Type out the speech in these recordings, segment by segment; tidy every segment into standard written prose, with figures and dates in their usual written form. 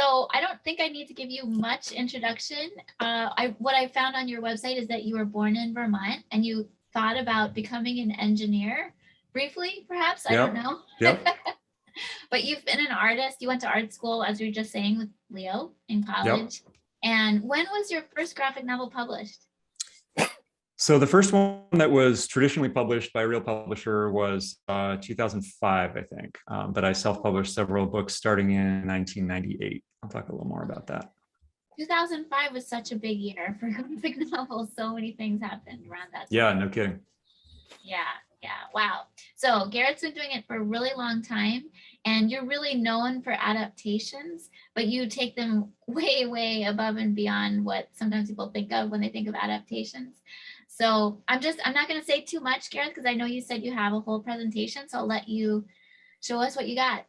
So I don't think I need to give you much introduction. What I found on your website is that you were born in Vermont and you thought about becoming an engineer briefly, perhaps. I don't know. Yep. But you've been an artist. You went to art school, as we were just saying, with Leo in college. Yep. And when was your first graphic novel published? So the first one that was traditionally published by a real publisher was 2005, I think. But I self-published several books starting in 1998. I'll talk a little more about that. 2005 was such a big year for graphic novels. So many things happened around that time. Yeah, no kidding. Yeah, wow. So Garrett's been doing it for a really long time, and you're really known for adaptations, but you take them way, way above and beyond what sometimes people think of when they think of adaptations. So I'm not going to say too much, Gareth, because I know you said you have a whole presentation, so I'll let you show us what you got.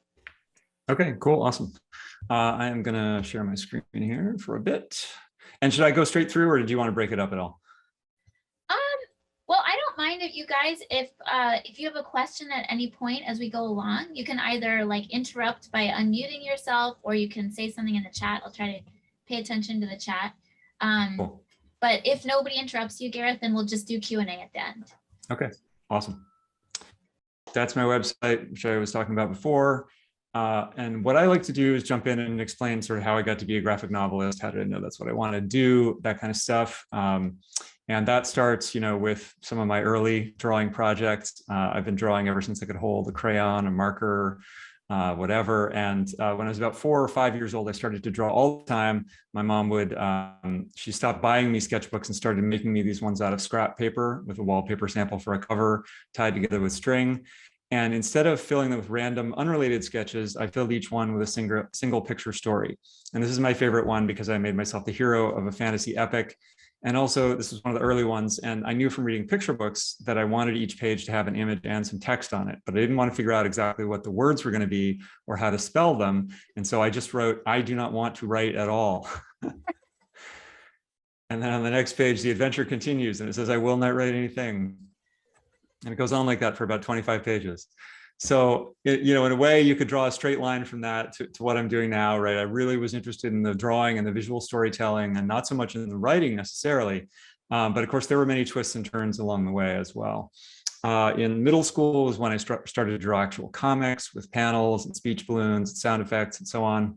Okay, cool, awesome. I am going to share my screen here for a bit. And should I go straight through, or did you want to break it up at all? Well, I don't mind if you guys, if you have a question at any point as we go along, you can either like interrupt by unmuting yourself, or you can say something in the chat. I'll try to pay attention to the chat. Cool. But if nobody interrupts you, Gareth, then we'll just do Q&A at the end. Okay, awesome. That's my website, which I was talking about before. And what I like to do is jump in and explain sort of how I got to be a graphic novelist, how did I know that's what I want to do, that kind of stuff. And that starts, with some of my early drawing projects. I've been drawing ever since I could hold a crayon, a marker, whatever. And when I was about 4 or 5 years old, I started to draw all the time. My mom would, she stopped buying me sketchbooks and started making me these ones out of scrap paper with a wallpaper sample for a cover tied together with string. And instead of filling them with random unrelated sketches, I filled each one with a single picture story. And this is my favorite one because I made myself the hero of a fantasy epic. And also, this was one of the early ones. And I knew from reading picture books that I wanted each page to have an image and some text on it, but I didn't want to figure out exactly what the words were going to be or how to spell them. And so I just wrote, "I do not want to write at all." And then on the next page, the adventure continues and it says, "I will not write anything." And it goes on like that for about 25 pages. So, in a way, you could draw a straight line from that to what I'm doing now, right? I really was interested in the drawing and the visual storytelling and not so much in the writing necessarily. But of course, there were many twists and turns along the way as well. In middle school was when I started to draw actual comics with panels and speech balloons and sound effects and so on.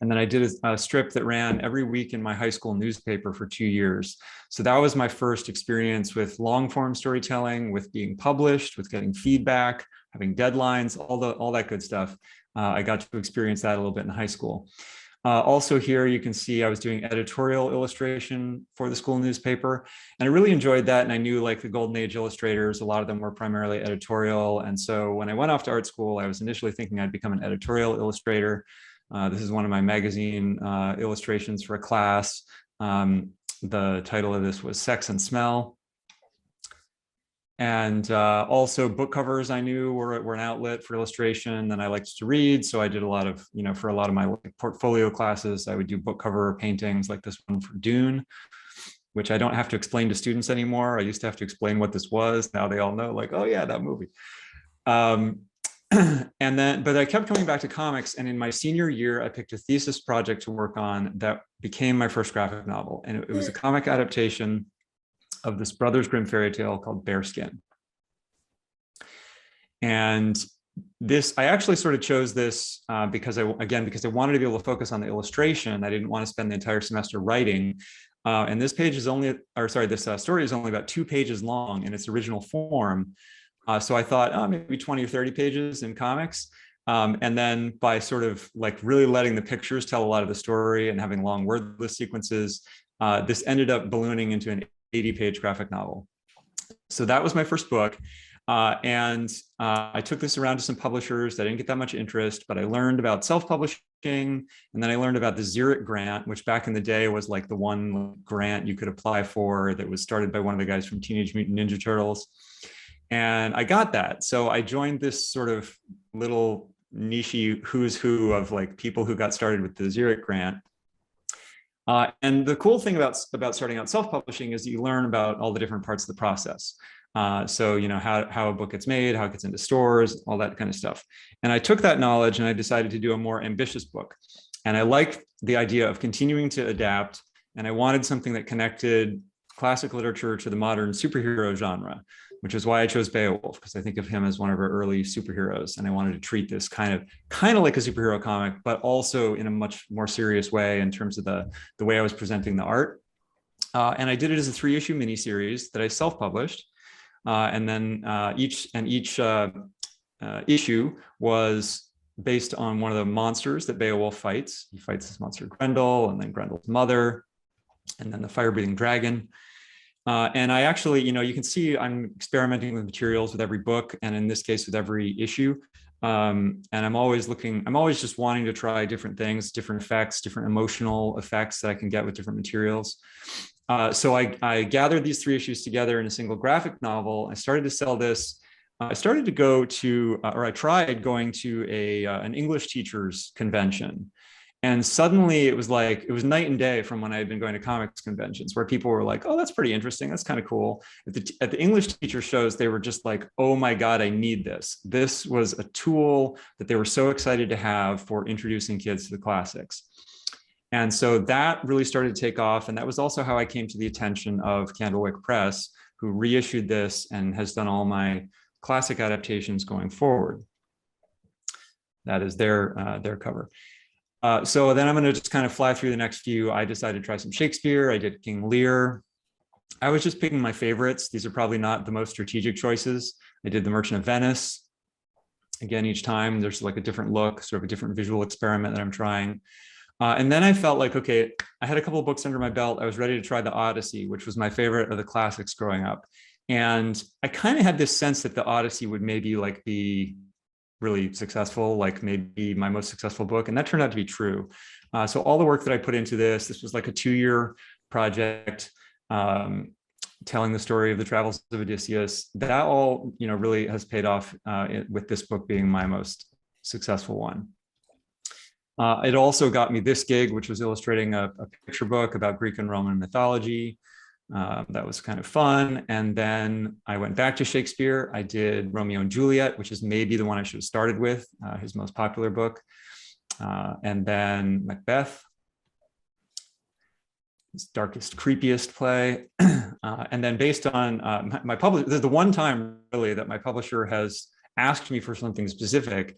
And then I did a strip that ran every week in my high school newspaper for 2 years. So that was my first experience with long form storytelling, with being published, with getting feedback, having deadlines, all that good stuff. I got to experience that a little bit in high school. Also here, you can see I was doing editorial illustration for the school newspaper, and I really enjoyed that. And I knew like the golden age illustrators, a lot of them were primarily editorial. And so when I went off to art school, I was initially thinking I'd become an editorial illustrator. This is one of my magazine illustrations for a class. The title of this was Sex and Smell. And also book covers I knew were an outlet for illustration, and I liked to read. So I did a lot of, for a lot of my portfolio classes, I would do book cover paintings like this one for Dune, which I don't have to explain to students anymore. I used to have to explain what this was. Now they all know, like, oh yeah, that movie. But I kept coming back to comics, and in my senior year, I picked a thesis project to work on that became my first graphic novel. And it was a comic adaptation of this Brothers Grimm fairy tale called Bearskin. And I actually sort of chose this because I wanted to be able to focus on the illustration. I didn't want to spend the entire semester writing. And this story is only about 2 pages long in its original form. So I thought, maybe 20 or 30 pages in comics. And then by sort of like really letting the pictures tell a lot of the story and having long wordless sequences, this ended up ballooning into an 80-page graphic novel. So that was my first book. And I took this around to some publishers. I didn't get that much interest, but I learned about self-publishing. And then I learned about the Xeric grant, which back in the day was like the one grant you could apply for that was started by one of the guys from Teenage Mutant Ninja Turtles. And I got that. So I joined this sort of little niche who's who of like people who got started with the Xeric grant. And the cool thing about starting out self-publishing is you learn about all the different parts of the process. So, how a book gets made, how it gets into stores, all that kind of stuff. And I took that knowledge and I decided to do a more ambitious book. And I liked the idea of continuing to adapt. And I wanted something that connected classic literature to the modern superhero genre, which is why I chose Beowulf, because I think of him as one of our early superheroes. And I wanted to treat this kind of like a superhero comic, but also in a much more serious way in terms of the way I was presenting the art. And I did it as a 3-issue miniseries that I self-published. And then each issue was based on one of the monsters that Beowulf fights. He fights this monster Grendel, and then Grendel's mother, and then the fire-breathing dragon. And I actually, you can see I'm experimenting with materials with every book, and in this case with every issue. And I'm always just wanting to try different things, different effects, different emotional effects that I can get with different materials. So I gathered these 3 issues together in a single graphic novel. I started to sell this. I started to go to, or I tried going to an English teachers convention. And suddenly it was night and day from when I had been going to comics conventions, where people were like, oh, that's pretty interesting. That's kind of cool. At the English teacher shows, they were just like, oh my God, I need this. This was a tool that they were so excited to have for introducing kids to the classics. And so that really started to take off. And that was also how I came to the attention of Candlewick Press, who reissued this and has done all my classic adaptations going forward. That is their cover. So then I'm going to just kind of fly through the next few. I decided to try some Shakespeare. I did King Lear. I was just picking my favorites. These are probably not the most strategic choices. I did The Merchant of Venice. Again, each time there's like a different look, sort of a different visual experiment that I'm trying. And then I felt like, okay, I had a couple of books under my belt. I was ready to try the Odyssey, which was my favorite of the classics growing up. And I kind of had this sense that the Odyssey would maybe like be really successful, like maybe my most successful book. And that turned out to be true. So all the work that I put into this was like a 2-year project, telling the story of the travels of Odysseus. That all, really has paid off with this book being my most successful one. It also got me this gig, which was illustrating a picture book about Greek and Roman mythology. That was kind of fun. And then I went back to Shakespeare. I did Romeo and Juliet, which is maybe the one I should have started with, his most popular book. And then Macbeth, his darkest, creepiest play. And then based on my publisher, this is the one time really that my publisher has asked me for something specific.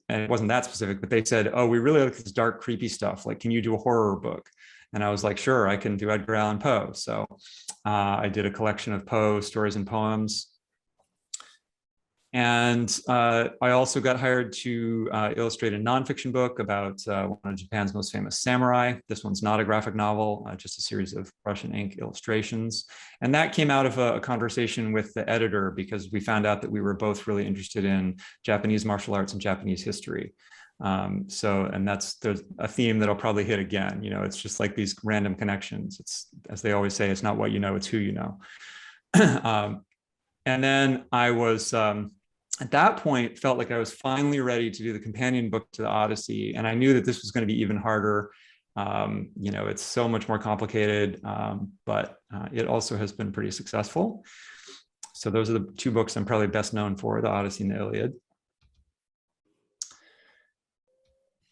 And it wasn't that specific, but they said, oh, we really like this dark, creepy stuff. Like, can you do a horror book? And I was like, sure, I can do Edgar Allan Poe. So I did a collection of Poe stories and poems. And I also got hired to illustrate a nonfiction book about one of Japan's most famous samurai. This one's not a graphic novel, just a series of brush and ink illustrations. And that came out of a conversation with the editor, because we found out that we were both really interested in Japanese martial arts and Japanese history. And there's a theme that I'll probably hit again. It's just like these random connections. It's, as they always say, it's not what you know, it's who you know. And then I was, at that point, felt like I was finally ready to do the companion book to the Odyssey. And I knew that this was going to be even harder. It's so much more complicated, but it also has been pretty successful. So those are the 2 books I'm probably best known for, the Odyssey and the Iliad.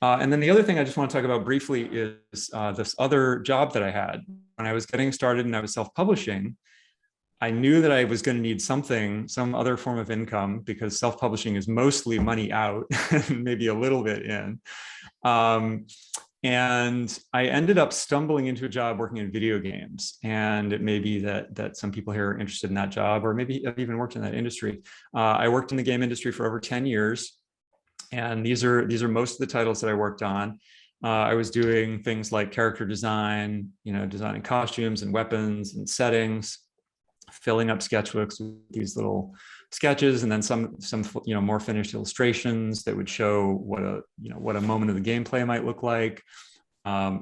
And then the other thing I just want to talk about briefly is this other job that I had. When I was getting started and I was self-publishing, I knew that I was going to need some other form of income, because self-publishing is mostly money out, maybe a little bit in. And I ended up stumbling into a job working in video games. And it may be that some people here are interested in that job, or maybe I've even worked in that industry. I worked in the game industry for over 10 years. And these are most of the titles that I worked on. I was doing things like character design, designing costumes and weapons and settings, filling up sketchbooks with these little sketches, and then some more finished illustrations that would show what a moment of the gameplay might look like.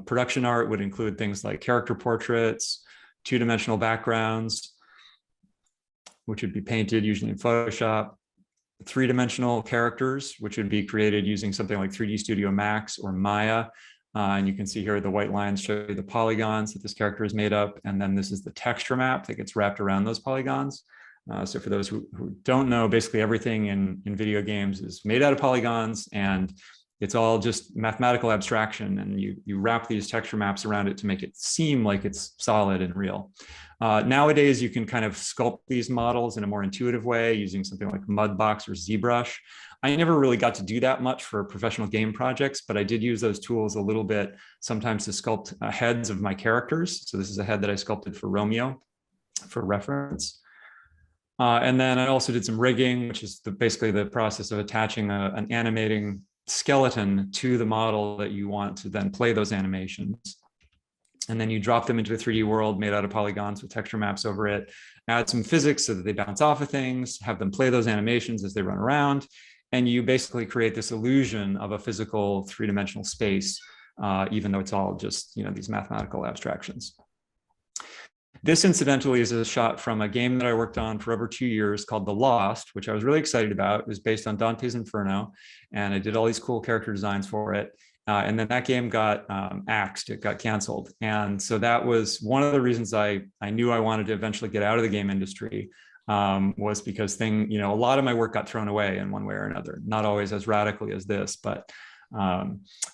Production art would include things like character portraits, 2-dimensional backgrounds, which would be painted usually in Photoshop. 3-dimensional characters, which would be created using something like 3D Studio Max or Maya. And you can see here the white lines show you the polygons that this character is made up. And then this is the texture map that gets wrapped around those polygons. So for those who don't know, basically everything in video games is made out of polygons, and it's all just mathematical abstraction, and you wrap these texture maps around it to make it seem like it's solid and real. Nowadays, you can kind of sculpt these models in a more intuitive way using something like Mudbox or ZBrush. I never really got to do that much for professional game projects, but I did use those tools a little bit sometimes to sculpt heads of my characters. So this is a head that I sculpted for Romeo for reference. And then I also did some rigging, which is basically the process of attaching an animating skeleton to the model that you want to then play those animations. And then you drop them into a 3D world made out of polygons with texture maps over it, add some physics so that they bounce off of things, have them play those animations as they run around. And you basically create this illusion of a physical three-dimensional space, even though it's all just, these mathematical abstractions. This, incidentally, is a shot from a game that I worked on for over 2 years called The Lost, which I was really excited about. It was based on Dante's Inferno, and I did all these cool character designs for it. And then that game got axed, it got canceled. And so that was one of the reasons I knew I wanted to eventually get out of the game industry, was because a lot of my work got thrown away in one way or another, not always as radically as this, but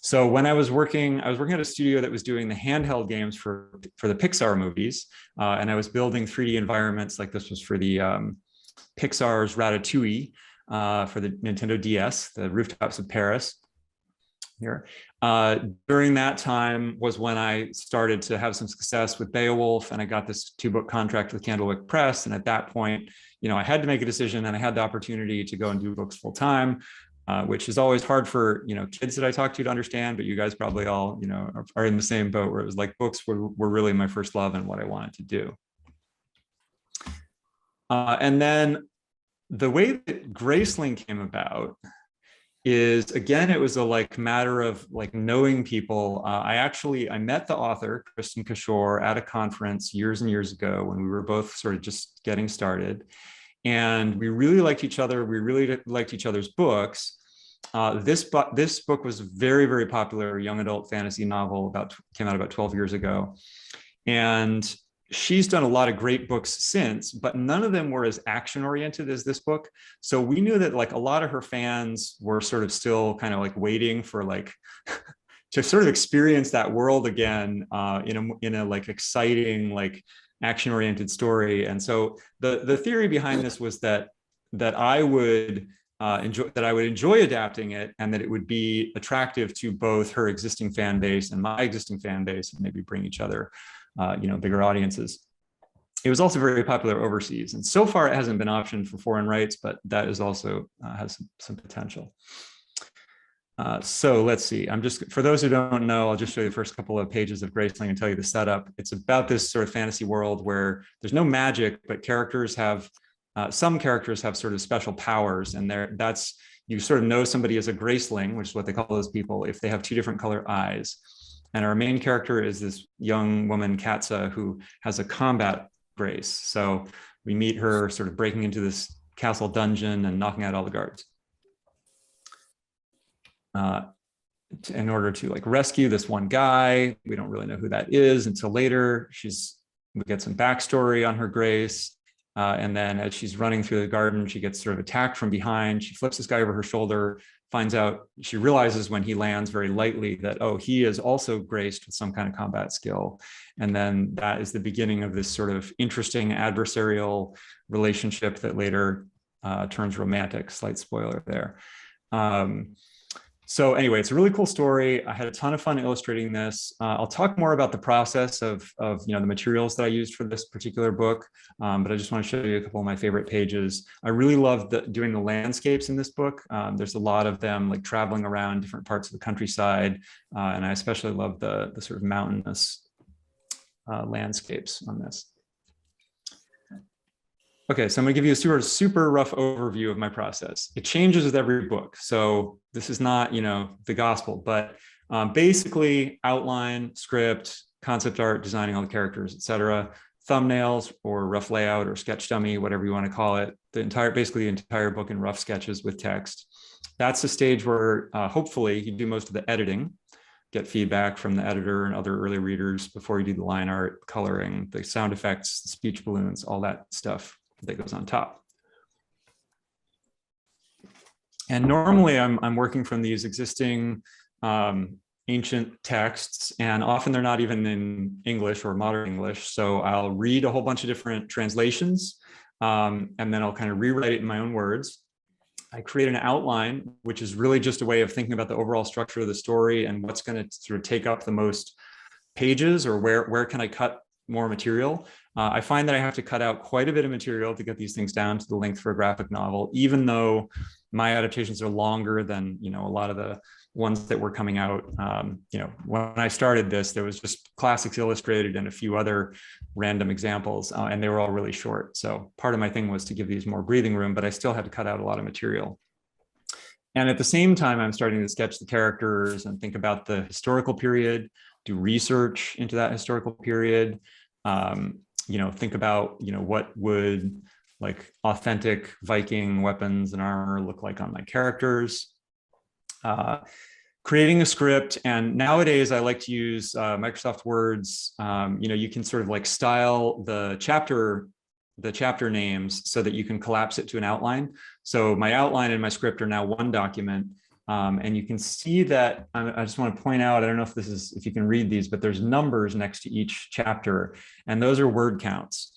so when I was working at a studio that was doing the handheld games for the Pixar movies, and I was building 3D environments. Like this was for the Pixar's Ratatouille for the Nintendo DS, the rooftops of Paris. Here, during that time was when I started to have some success with Beowulf, and I got this 2-book contract with Candlewick Press. And at that point, I had to make a decision, and I had the opportunity to go and do books full time. Which is always hard for kids that I talk to understand, but you guys probably all are in the same boat, where it was like books were really my first love and what I wanted to do. And then the way that Graceling came about is, again, it was a matter of knowing people. I met the author Kristin Cashore at a conference years and years ago when we were both sort of just getting started. And we really liked each other. We really liked each other's books. This book was very, very popular, young adult fantasy novel, came out about 12 years ago. And she's done a lot of great books since, but none of them were as action oriented as this book. So we knew that a lot of her fans were sort of still kind of waiting for to sort of experience that world again, in a exciting, action-oriented story. And so the theory behind this was that I would enjoy adapting it, and that it would be attractive to both her existing fan base and my existing fan base, and maybe bring each other bigger audiences. It was also very popular overseas, and so far it hasn't been optioned for foreign rights, but that is also has some potential. So let's see. For those who don't know, I'll just show you the first couple of pages of Graceling and tell you the setup. It's about this sort of fantasy world where there's no magic, but some characters have sort of special powers, and you sort of know somebody as a Graceling, which is what they call those people, if they have 2 different color eyes. And our main character is this young woman, Katsa, who has a combat grace. So we meet her sort of breaking into this castle dungeon and knocking out all the guards, in order to rescue this one guy. We don't really know who that is until later. We get some backstory on her grace. And then as she's running through the garden, she gets sort of attacked from behind. She flips this guy over her shoulder, she realizes when he lands very lightly that, oh, he is also graced with some kind of combat skill. And then that is the beginning of this sort of interesting adversarial relationship that later turns romantic. Slight spoiler there. So anyway, it's a really cool story. I had a ton of fun illustrating this. I'll talk more about the process of the materials that I used for this particular book, but I just want to show you a couple of my favorite pages. I really loved doing the landscapes in this book. There's a lot of them traveling around different parts of the countryside, and I especially love the sort of mountainous landscapes on this. Okay, so I'm gonna give you a super rough overview of my process. It changes with every book. So this is not, the gospel, but basically outline, script, concept art, designing all the characters, etc. Thumbnails or rough layout or sketch dummy, whatever you want to call it. Basically the entire book in rough sketches with text. That's the stage where hopefully you do most of the editing, get feedback from the editor and other early readers before you do the line art, coloring, the sound effects, the speech balloons, all that stuff. that goes on top. And normally I'm working from these existing ancient texts, and often they're not even in English or modern English. So I'll read a whole bunch of different translations, and then I'll kind of rewrite it in my own words. I create an outline, which is really just a way of thinking about the overall structure of the story and what's going to sort of take up the most pages, or where can I cut more material. I find that I have to cut out quite a bit of material to get these things down to the length for a graphic novel, even though my adaptations are longer than, you know, a lot of the ones that were coming out. You know, when I started this, there was just Classics Illustrated and a few other random examples, and they were all really short. So part of my thing was to give these more breathing room, but I still had to cut out a lot of material. And at the same time, I'm starting to sketch the characters and think about the historical period, do research into that historical period, you know, think about, you know, what would like authentic Viking weapons and armor look like on my characters, creating a script. And nowadays I like to use Microsoft Words. You know, you can sort of like style the chapter names so that you can collapse it to an outline. So my outline and my script are now one document. And you can see that, I just want to point out, I don't know if you can read these, but there's numbers next to each chapter, and those are word counts,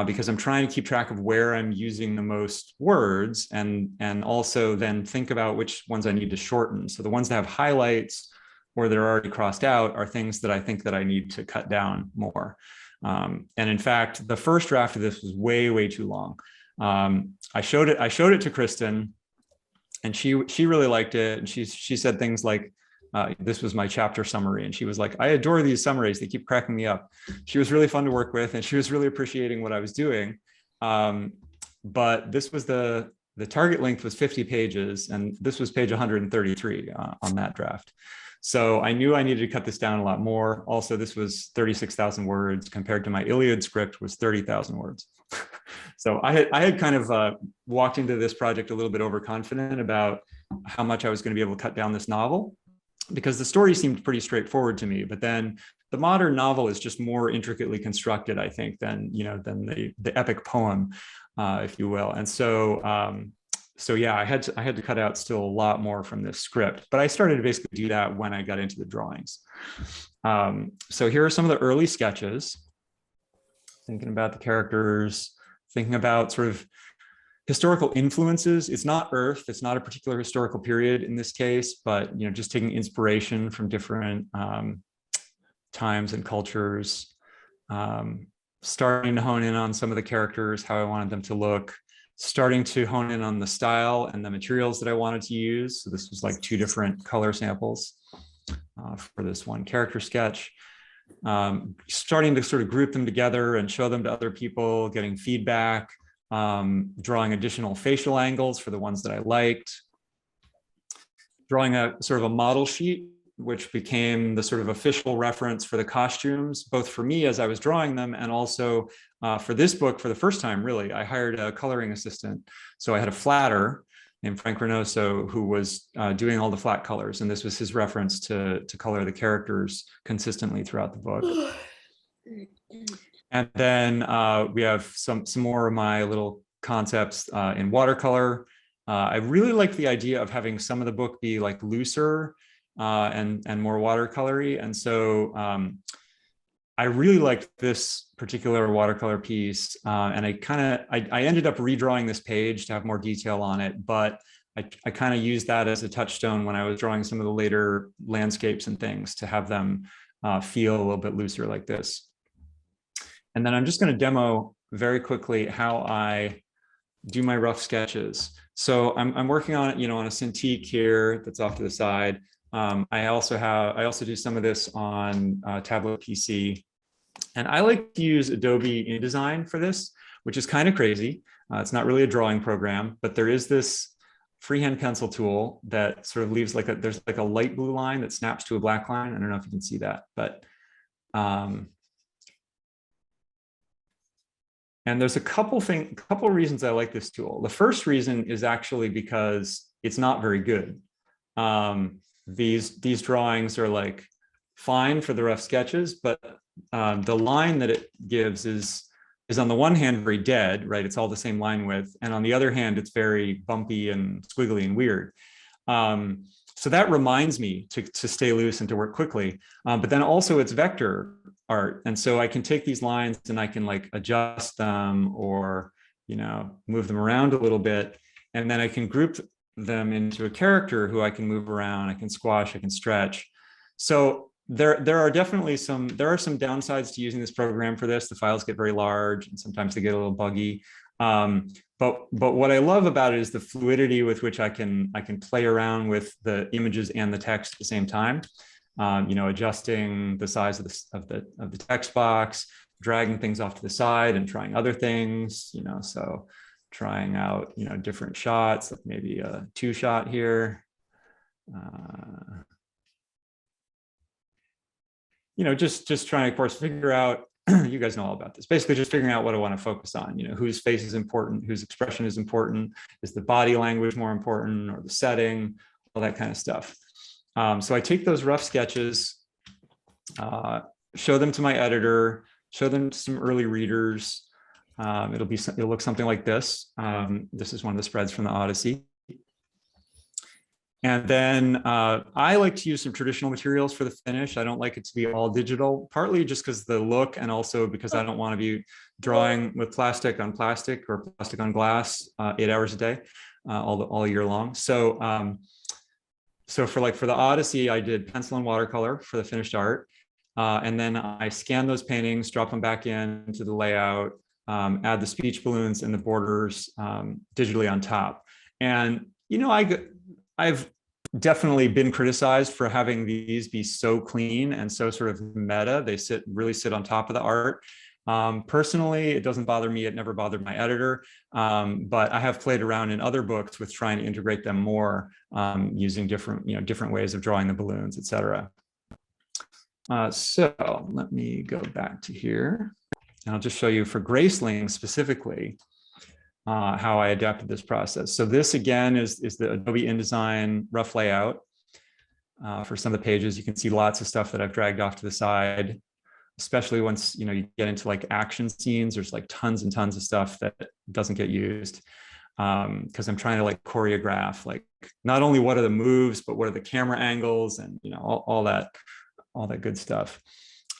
because I'm trying to keep track of where I'm using the most words, and also then think about which ones I need to shorten. So the ones that have highlights or that are already crossed out are things that I think that I need to cut down more. And in fact, the first draft of this was way, way too long. I showed it to Kristin, and she really liked it. And she said things like, this was my chapter summary. And she was like, I adore these summaries. They keep cracking me up. She was really fun to work with, and she was really appreciating what I was doing. But this was the target length was 50 pages, and this was page 133 on that draft. So I knew I needed to cut this down a lot more. Also, this was 36,000 words compared to my Iliad script was 30,000 words. So I had kind of walked into this project a little bit overconfident about how much I was going to be able to cut down this novel, because the story seemed pretty straightforward to me. But then the modern novel is just more intricately constructed, I think, than the epic poem, if you will. And so yeah, I had to cut out still a lot more from this script, but I started to basically do that when I got into the drawings. So here are some of the early sketches, thinking about the characters, thinking about sort of historical influences. It's not Earth, it's not a particular historical period in this case, but just taking inspiration from different times and cultures, starting to hone in on some of the characters, how I wanted them to look, starting to hone in on the style and the materials that I wanted to use. So this was like 2 different color samples for this one character sketch. Starting to sort of group them together and show them to other people, getting feedback, drawing additional facial angles for the ones that I liked, drawing a sort of a model sheet, which became the sort of official reference for the costumes, both for me as I was drawing them, and also for this book, for the first time, really, I hired a coloring assistant. So I had a flatter named Frank Reynoso, who was doing all the flat colors. And this was his reference to color the characters consistently throughout the book. And then we have some more of my little concepts in watercolor. I really like the idea of having some of the book be like looser and more watercolory. And so I really liked this particular watercolor piece, and I ended up redrawing this page to have more detail on it, but I kind of used that as a touchstone when I was drawing some of the later landscapes and things to have them feel a little bit looser like this. And then I'm just going to demo very quickly how I do my rough sketches. So I'm working on it, on a Cintiq here that's off to the side. I also do some of this on tablet PC, and I like to use Adobe InDesign for this, which is kind of crazy. It's not really a drawing program, but there is this freehand pencil tool that sort of leaves there's like a light blue line that snaps to a black line. I don't know if you can see that, but and there's a couple reasons I like this tool. The first reason is actually because it's not very good. These drawings are like fine for the rough sketches, but the line that it gives is is on the one hand very dead, right? It's all the same line width. And on the other hand, it's very bumpy and squiggly and weird. So that reminds me to stay loose and to work quickly. But then also it's vector art. And so I can take these lines and I can like adjust them or, move them around a little bit. And then I can group them into a character who I can move around, I can squash, I can stretch. So there are some downsides to using this program for this. The files get very large and sometimes they get a little buggy. But what I love about it is the fluidity with which I can play around with the images and the text at the same time. Adjusting the size of the text box, dragging things off to the side and trying other things, so trying out, different shots, like maybe a 2-shot here. Just trying to, of course, figure out, you guys know all about this, basically just figuring out what I want to focus on, whose face is important, whose expression is important, is the body language more important, or the setting, all that kind of stuff. So I take those rough sketches, show them to my editor, show them to some early readers. It'll look something like this. This is one of the spreads from the Odyssey. And then I like to use some traditional materials for the finish. I don't like it to be all digital, partly just because the look, and also because I don't want to be drawing with plastic on plastic or plastic on glass 8 hours a day, all year long. So for the Odyssey, I did pencil and watercolor for the finished art. And then I scan those paintings, drop them back into the layout, add the speech balloons and the borders digitally on top. And, I've definitely been criticized for having these be so clean and so sort of meta. They really sit on top of the art. Personally, it doesn't bother me. It never bothered my editor. But I have played around in other books with trying to integrate them more using different ways of drawing the balloons, et cetera. So let me go back to here. And I'll just show you for Graceling specifically how I adapted this process. So this again is the Adobe InDesign rough layout. For some of the pages, you can see lots of stuff that I've dragged off to the side, especially once you get into like action scenes. There's like tons and tons of stuff that doesn't get used because I'm trying to like choreograph like not only what are the moves, but what are the camera angles and all that good stuff.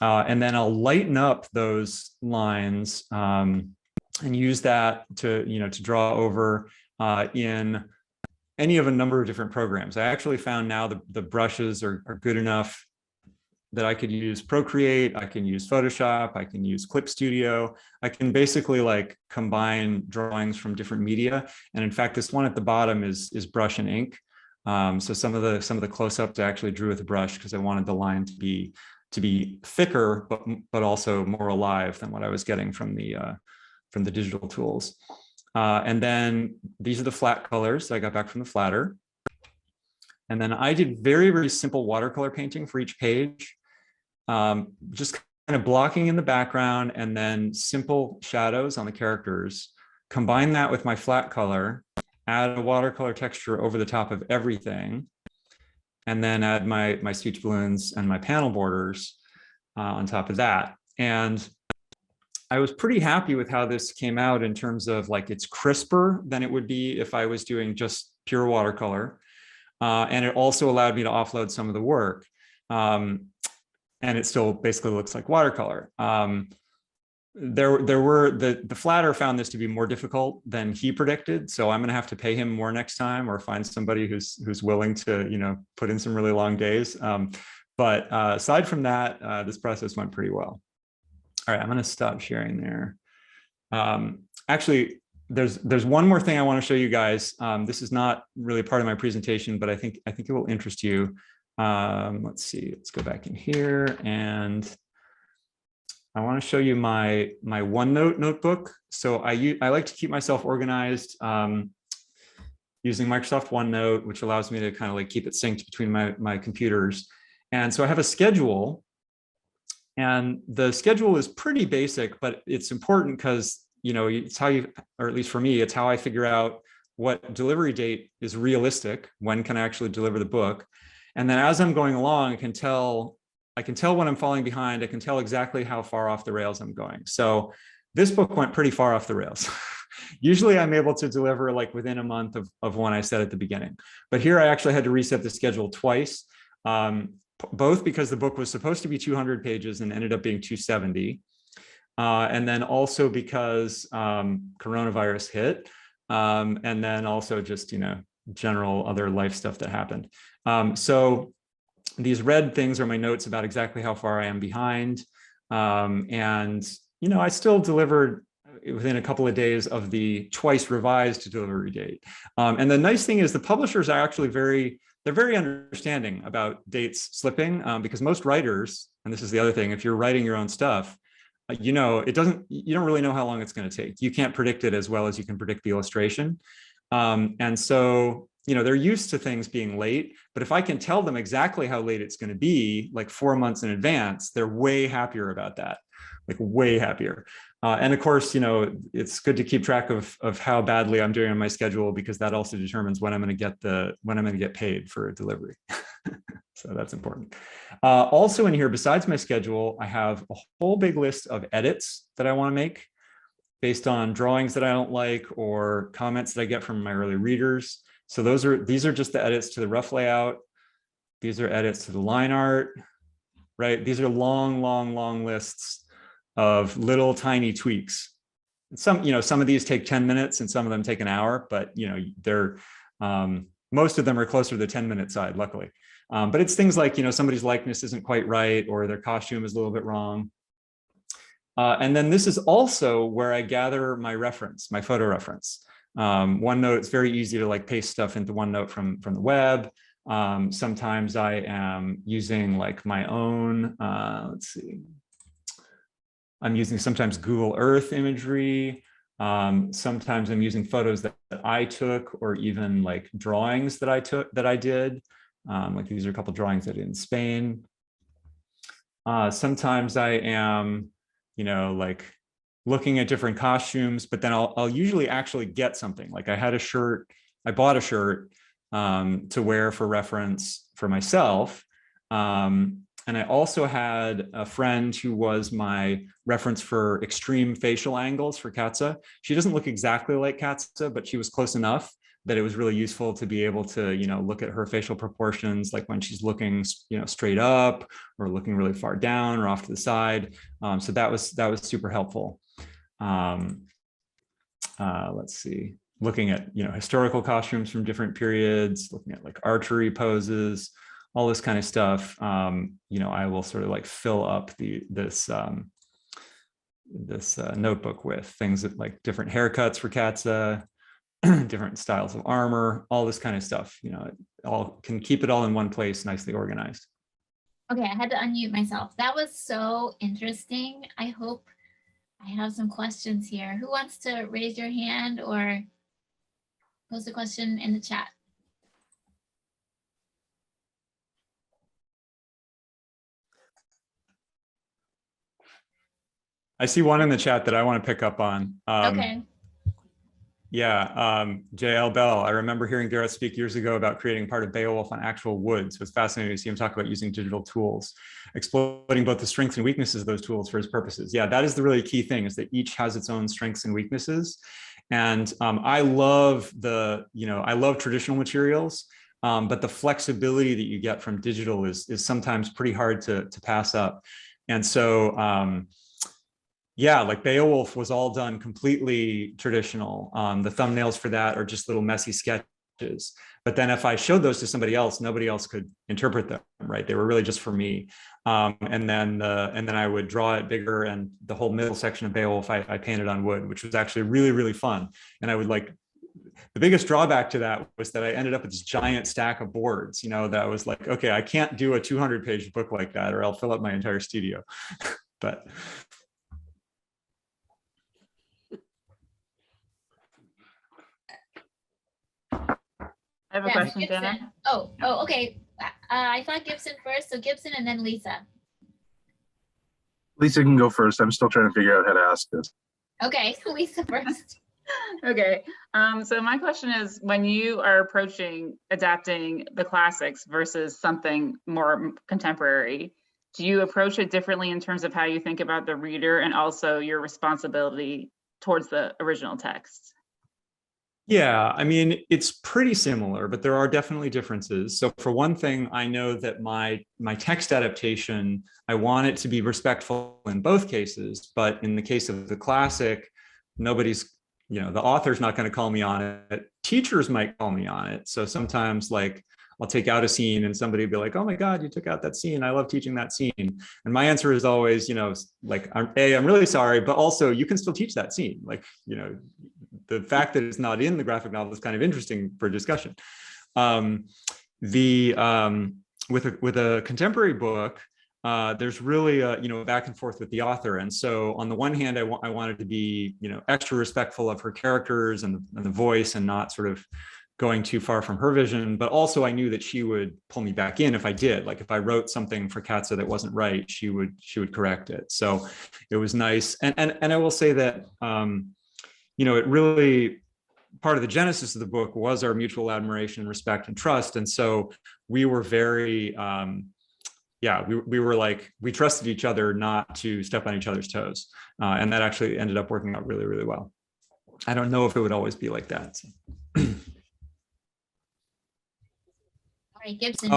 And then I'll lighten up those lines and use that to draw over in any of a number of different programs. I actually found now the brushes are good enough that I could use Procreate, I can use Photoshop, I can use Clip Studio. I can basically like combine drawings from different media. And in fact, this one at the bottom is brush and ink. So some of the close-ups I actually drew with a brush because I wanted the line to be thicker, but also more alive than what I was getting from the digital tools. And then these are the flat colors that I got back from the flatter. And then I did very, very simple watercolor painting for each page, just kind of blocking in the background and then simple shadows on the characters. Combine that with my flat color, add a watercolor texture over the top of everything, and then add my speech balloons and my panel borders on top of that. And I was pretty happy with how this came out in terms of like it's crisper than it would be if I was doing just pure watercolor. And it also allowed me to offload some of the work. And it still basically looks like watercolor. The flatter found this to be more difficult than he predicted. So I'm gonna have to pay him more next time or find somebody who's willing to, put in some really long days. But aside from that, this process went pretty well. All right, I'm gonna stop sharing there. Actually, there's one more thing I want to show you guys. This is not really part of my presentation, but I think it will interest you. Let's see, let's go back in here, and I want to show you my OneNote notebook. So I like to keep myself organized using Microsoft OneNote, which allows me to kind of like keep it synced between my computers. And so I have a schedule, and the schedule is pretty basic, but it's important because it's how you, or at least for me, it's how I figure out what delivery date is realistic. When can I actually deliver the book? And then as I'm going along, I can tell when I'm falling behind. I can tell exactly how far off the rails I'm going. So This book went pretty far off the rails. Usually I'm able to deliver like within a month of when I said at the beginning. But here I actually had to reset the schedule twice, both because the book was supposed to be 200 pages and ended up being 270. And then also because coronavirus hit. And then also just, general other life stuff that happened. So these red things are my notes about exactly how far I am behind. And, I still delivered within a couple of days of the twice revised delivery date. And the nice thing is the publishers are actually they're very understanding about dates slipping, because most writers, and this is the other thing, if you're writing your own stuff, you don't really know how long it's going to take. You can't predict it as well as you can predict the illustration. And so, they're used to things being late, but if I can tell them exactly how late it's going to be, like 4 months in advance, they're way happier about that, like way happier. And of course, it's good to keep track of how badly I'm doing on my schedule, because that also determines when I'm going to get paid for a delivery. So that's important. Also in here, besides my schedule, I have a whole big list of edits that I want to make based on drawings that I don't like or comments that I get from my early readers. So these are just the edits to the rough layout. These are edits to the line art, right? These are long lists of little tiny tweaks. Some of these take 10 minutes and some of them take an hour, but they're most of them are closer to the 10-minute side, luckily. But it's things like, somebody's likeness isn't quite right, or their costume is a little bit wrong. And then this is also where I gather my photo reference. OneNote, it's very easy to like paste stuff into OneNote from the web. Sometimes I am using like my own, let's see. I'm using sometimes Google Earth imagery. Sometimes I'm using photos that I took, or even like drawings that I did. Like these are a couple of drawings I did in Spain. Sometimes I am, like looking at different costumes, but then I'll usually actually get something. Like I bought a shirt to wear for reference for myself. And I also had a friend who was my reference for extreme facial angles for Katsa. She doesn't look exactly like Katsa, but she was close enough that it was really useful to be able to, look at her facial proportions, like when she's looking, straight up or looking really far down or off to the side. So that was super helpful. Let's see, looking at, historical costumes from different periods, looking at like archery poses, all this kind of stuff. I will sort of like fill up this notebook with things that like different haircuts for Katsa, different styles of armor, all this kind of stuff. All can keep it all in one place, nicely organized. Okay, I had to unmute myself. That was so interesting. I hope I have some questions here. Who wants to raise your hand or post a question in the chat? I see one in the chat that I want to pick up on. Okay. Yeah, JL Bell. I remember hearing Gareth speak years ago about creating part of Beowulf on actual wood. So it's fascinating to see him talk about using digital tools, exploiting both the strengths and weaknesses of those tools for his purposes. Yeah, that is the really key thing, is that each has its own strengths and weaknesses. And I love traditional materials, but the flexibility that you get from digital is sometimes pretty hard to pass up. And so, yeah, like Beowulf was all done completely traditional. The thumbnails for that are just little messy sketches. But then if I showed those to somebody else, nobody else could interpret them, right? They were really just for me. And then I would draw it bigger, and the whole middle section of Beowulf I painted on wood, which was actually really, really fun. And I would like, the biggest drawback to that was that I ended up with this giant stack of boards, that I was like, okay, I can't do a 200-page book like that, or I'll fill up my entire studio. But I have a question, Gibson. Jenna. Oh, okay. I thought Gibson first, so Gibson and then Lisa. Lisa can go first. I'm still trying to figure out how to ask this. Okay, Lisa first. Okay, so my question is, when you are approaching adapting the classics versus something more contemporary, do you approach it differently in terms of how you think about the reader and also your responsibility towards the original text? Yeah, I mean, it's pretty similar, but there are definitely differences. So for one thing, I know that my text adaptation, I want it to be respectful in both cases, but in the case of the classic, nobody's, the author's not going to call me on it. Teachers might call me on it. So sometimes like I'll take out a scene and somebody will be like, oh my God, you took out that scene. I love teaching that scene. And my answer is always, like, I'm really sorry, but also you can still teach that scene. Like, the fact that it's not in the graphic novel is kind of interesting for discussion. With a contemporary book, there's really a back and forth with the author. And so on the one hand, I wanted to be extra respectful of her characters and the voice and not sort of going too far from her vision, but also I knew that she would pull me back in if I did. Like if I wrote something for Katsa that wasn't right, she would correct it. So it was nice. And I will say that it really, part of the genesis of the book was our mutual admiration, respect, and trust. And so we were very, we were like, we trusted each other not to step on each other's toes. And that actually ended up working out really, really well. I don't know if it would always be like that. So. All right, Gibson.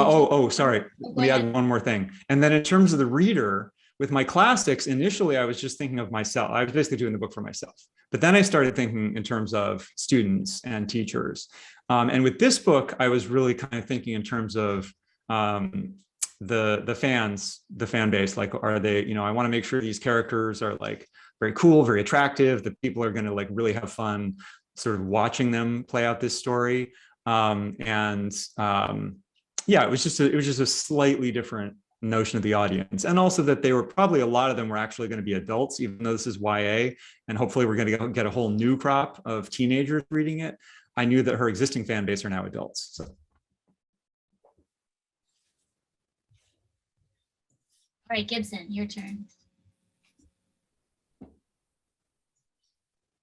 Sorry. Let me add one more thing. And then in terms of the reader, with my classics, initially, I was just thinking of myself. I was basically doing the book for myself. But then I started thinking in terms of students and teachers. And with this book, I was really kind of thinking in terms of the fans, the fan base. Like, are they, I want to make sure these characters are like very cool, very attractive, that people are going to like really have fun sort of watching them play out this story. It was just a slightly different notion of the audience, and also that they were probably, a lot of them were actually going to be adults, even though this is YA, and hopefully we're going to get a whole new crop of teenagers reading it. I knew that her existing fan base are now adults. So. All right, Gibson, your turn.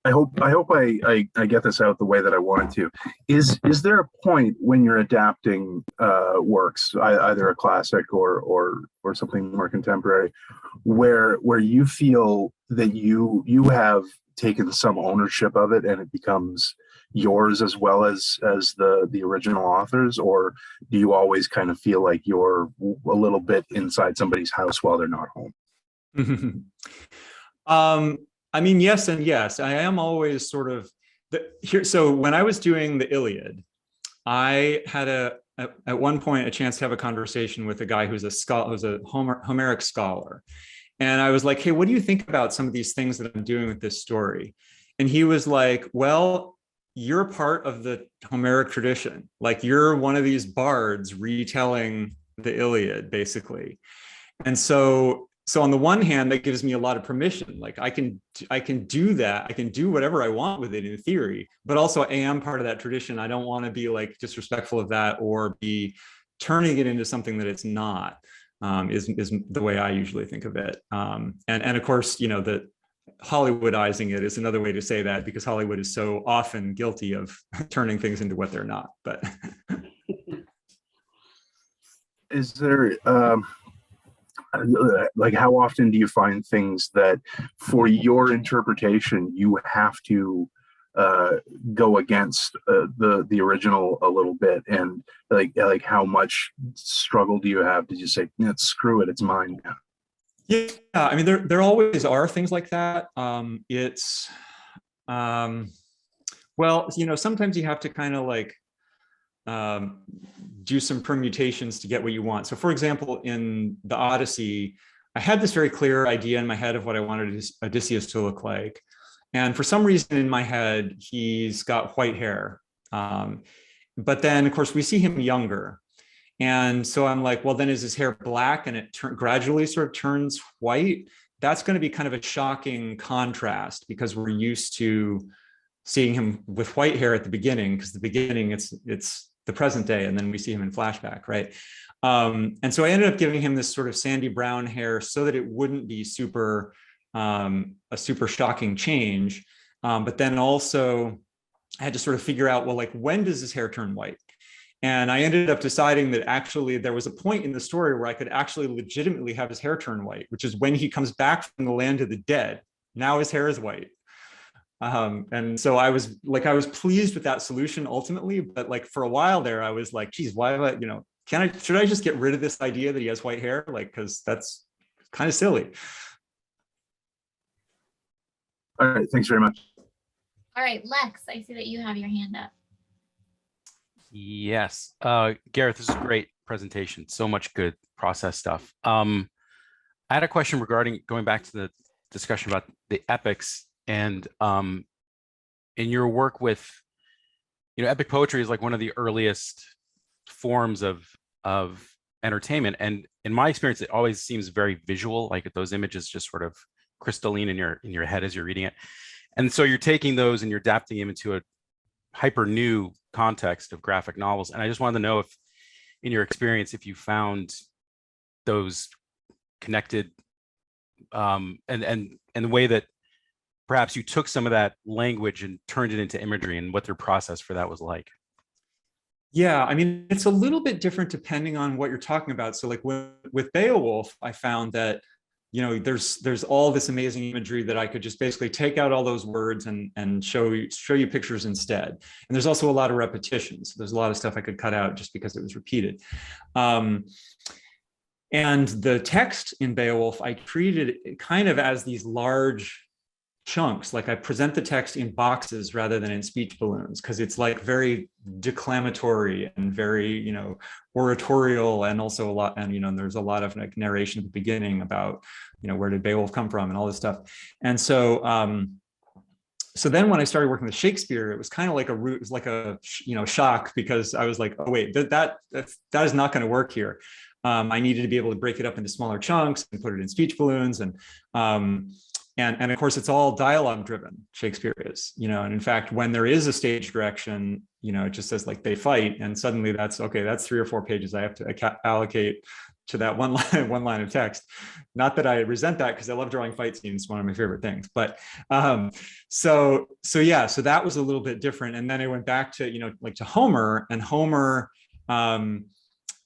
I hope I get this out the way that I wanted to. Is there a point when you're adapting works, either a classic or something more contemporary, where you feel that you have taken some ownership of it and it becomes yours as well as the original authors, or do you always kind of feel like you're a little bit inside somebody's house while they're not home? I mean, yes and yes. I am always sort of here. So when I was doing the Iliad, I had at one point a chance to have a conversation with a guy who's a Homeric scholar, and I was like, "Hey, what do you think about some of these things that I'm doing with this story?" And he was like, "Well, you're part of the Homeric tradition. Like you're one of these bards retelling the Iliad, basically." And so on the one hand, that gives me a lot of permission. Like I can do that. I can do whatever I want with it in theory, but also I am part of that tradition. I don't want to be like disrespectful of that or be turning it into something that it's not, is the way I usually think of it. And of course, that Hollywoodizing it is another way to say that, because Hollywood is so often guilty of turning things into what they're not. But is there, like, how often do you find things that for your interpretation you have to go against the original a little bit, and like how much struggle do you have? Did you say, screw it, it's mine now? Yeah, I mean, there always are things like that. Well, sometimes you have to kind of like do some permutations to get what you want. So for example, in the Odyssey, I had this very clear idea in my head of what I wanted Odysseus to look like. And for some reason in my head, he's got white hair. But then of course we see him younger. And so I'm like, well, then is his hair black and it gradually sort of turns white? That's going to be kind of a shocking contrast, because we're used to seeing him with white hair at the beginning, because the beginning it's the present day, and then we see him in flashback, right? And so I ended up giving him this sort of sandy brown hair so that it wouldn't be a super shocking change. But then also I had to sort of figure out, well, like, when does his hair turn white? And I ended up deciding that actually there was a point in the story where I could actually legitimately have his hair turn white, which is when he comes back from the land of the dead. Now his hair is white. And so I was pleased with that solution ultimately, but like for a while there, I was like, geez, why have I, should I just get rid of this idea that he has white hair? Like, cause that's kind of silly. All right, thanks very much. All right, Lex, I see that you have your hand up. Yes, Gareth, this is a great presentation. So much good process stuff. I had a question regarding going back to the discussion about the epics, and in your work with, epic poetry is like one of the earliest forms of entertainment, and in my experience, it always seems very visual, like those images just sort of crystalline in your head as you're reading it. And so you're taking those and you're adapting them into a hyper new context of graphic novels. And I just wanted to know if, in your experience, if you found those connected, and the way that perhaps you took some of that language and turned it into imagery, and what their process for that was like. Yeah, I mean, it's a little bit different depending on what you're talking about. So like with Beowulf, I found that, there's all this amazing imagery that I could just basically take out all those words and show you pictures instead. And there's also a lot of repetitions. So there's a lot of stuff I could cut out just because it was repeated. And the text in Beowulf, I treated it kind of as these large chunks. Like I present the text in boxes rather than in speech balloons, because it's like very declamatory and very, oratorial, and also a lot, and there's a lot of like narration at the beginning about, where did Beowulf come from and all this stuff. And so so then when I started working with Shakespeare, it was kind of like it was like a shock, because I was like, oh wait, that is not going to work here. I needed to be able to break it up into smaller chunks and put it in speech balloons, and of course, it's all dialogue driven. Shakespeare is, and in fact, when there is a stage direction, it just says like they fight, and suddenly that's 3 or 4 pages I have to allocate to that one line of text. Not that I resent that, because I love drawing fight scenes, one of my favorite things. But so that was a little bit different. And then I went back to like to Homer, and Homer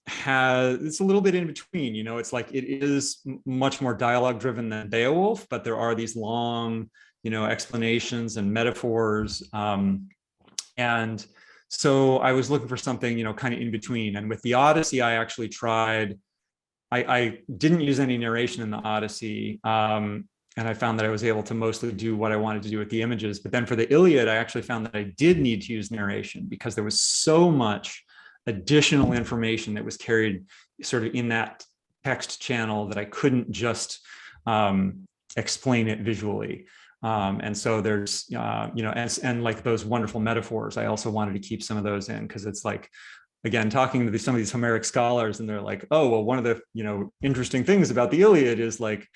it's a little bit in between. It's like it is much more dialogue driven than Beowulf, but there are these long explanations and metaphors, and so I was looking for something kind of in between. And with the Odyssey, I actually tried, I didn't use any narration in the Odyssey, and I found that I was able to mostly do what I wanted to do with the images. But then for the Iliad, I actually found that I did need to use narration, because there was so much additional information that was carried sort of in that text channel that I couldn't just explain it visually. And so there's, and like those wonderful metaphors, I also wanted to keep some of those in, because it's like, again, talking to some of these Homeric scholars, and they're like, oh, well, one of the, interesting things about the Iliad is like,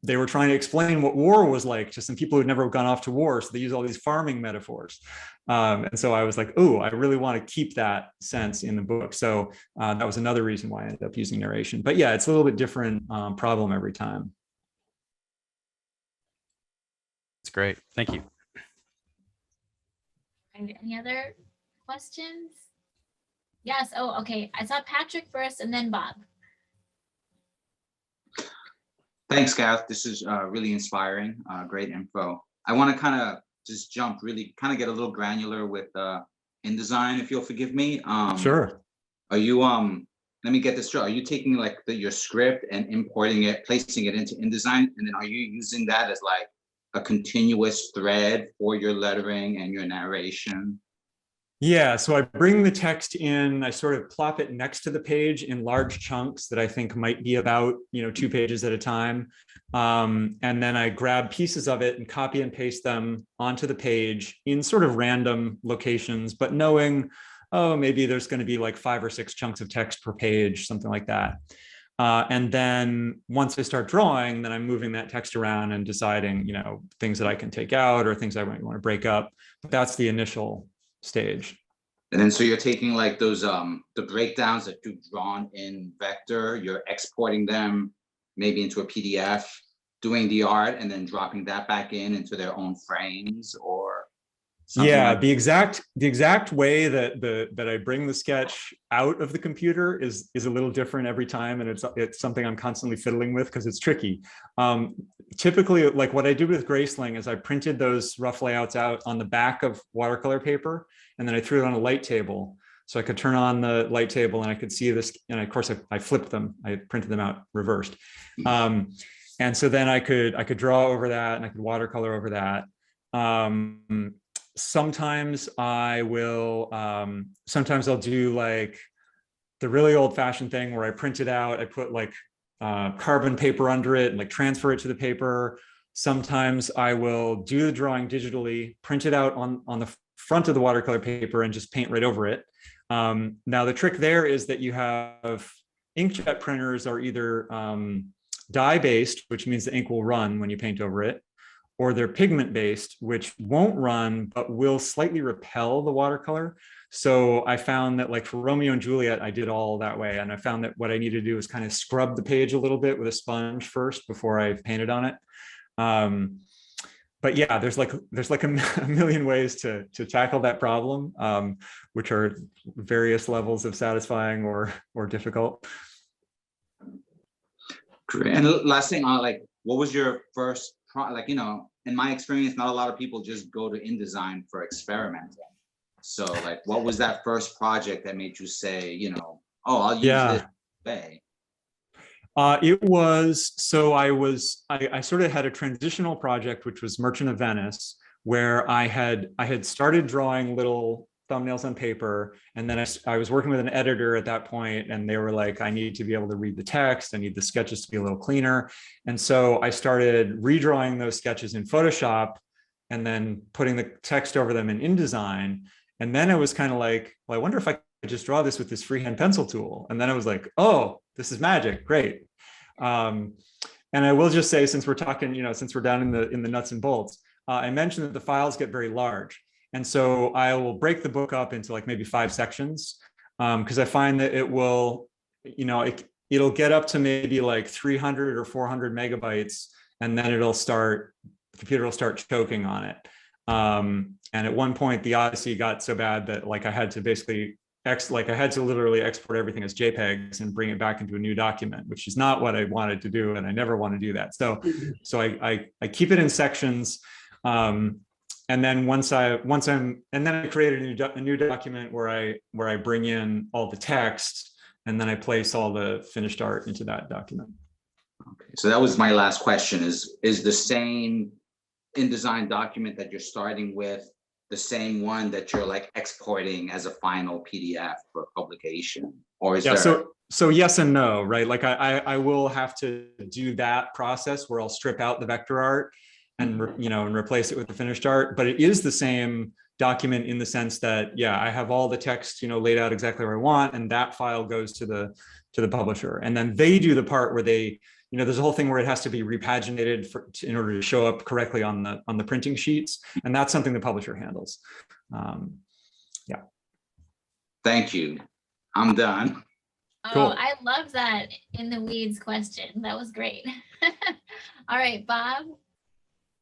they were trying to explain what war was like to some people who'd never gone off to war. So they use all these farming metaphors. And so I was like, oh, I really want to keep that sense in the book. So that was another reason why I ended up using narration. But yeah, it's a little bit different problem every time. That's great. Thank you. Any other questions? Yes. Oh, okay. I saw Patrick first and then Bob. Thanks, Gareth. This is really inspiring. Great info. I want to kind of just jump, really kind of get a little granular with InDesign, if you'll forgive me. Sure. Are you, let me get this straight. Are you taking like your script and importing it, placing it into InDesign, and then are you using that as like a continuous thread for your lettering and your narration? Yeah, so I bring the text in, I sort of plop it next to the page in large chunks that I think might be about 2 pages at a time. And then I grab pieces of it and copy and paste them onto the page in sort of random locations, but knowing, oh, maybe there's going to be like 5 or 6 chunks of text per page, something like that. And then once I start drawing, then I'm moving that text around and deciding, things that I can take out or things I might want to break up. But that's the initial stage. And then so you're taking like those the breakdowns that you've drawn in vector, you're exporting them maybe into a PDF, doing the art, and then dropping that back into their own frames, or? Something Yeah, like- the exact way that I bring the sketch out of the computer is a little different every time, and it's something I'm constantly fiddling with because it's tricky. Typically, like what I did with Graceling is I printed those rough layouts out on the back of watercolor paper, and then I threw it on a light table. So I could turn on the light table and I could see this, and of course I flipped them. I printed them out reversed. And so then I could draw over that and I could watercolor over that. Sometimes sometimes I'll do like the really old fashioned thing where I print it out, I put like carbon paper under it and like transfer it to the paper. Sometimes I will do the drawing digitally, print it out on the front of the watercolor paper and just paint right over it. Now the trick there is that you have inkjet printers are either dye based, which means the ink will run when you paint over it, or they're pigment based, which won't run, but will slightly repel the watercolor. So I found that like for Romeo and Juliet, I did all that way. And I found that what I needed to do is kind of scrub the page a little bit with a sponge first before I painted on it. But yeah, there's like a million ways to tackle that problem, which are various levels of satisfying or difficult. Great. And last thing, like, what was your first like, in my experience, not a lot of people just go to InDesign for experimenting. So like, what was that first project that made you say, oh, I'll use this way? It was, so I sort of had a transitional project, which was Merchant of Venice, where I had started drawing little thumbnails on paper. And then I was working with an editor at that point, and they were like, I need to be able to read the text. I need the sketches to be a little cleaner. And so I started redrawing those sketches in Photoshop and then putting the text over them in InDesign. And then it was kind of like, well, I wonder if I could just draw this with this freehand pencil tool. And then I was like, oh, this is magic. Great. And I will just say, since we're talking, since we're down in the nuts and bolts, I mentioned that the files get very large. And so I will break the book up into like maybe 5 sections, because I find that it will, it'll get up to maybe like 300 or 400 megabytes, and then the computer will start choking on it. And at one point, the Odyssey got so bad that like I had to basically literally export everything as JPEGs and bring it back into a new document, which is not what I wanted to do, and I never want to do that. So I keep it in sections. And then I created a new document where I bring in all the text, and then I place all the finished art into that document. Okay, so that was my last question: is the same InDesign document that you're starting with the same one that you're like exporting as a final PDF for publication, or is there? So yes and no, right? Like I will have to do that process where I'll strip out the vector art and replace it with the finished art, but it is the same document in the sense that, yeah, I have all the text, laid out exactly where I want, and that file goes to the publisher, and then they do the part where they, there's a whole thing where it has to be repaginated in order to show up correctly on the printing sheets, and that's something the publisher handles. Yeah. Thank you. I'm done. Oh, Cool. I love that in the weeds question. That was great. All right, Bob.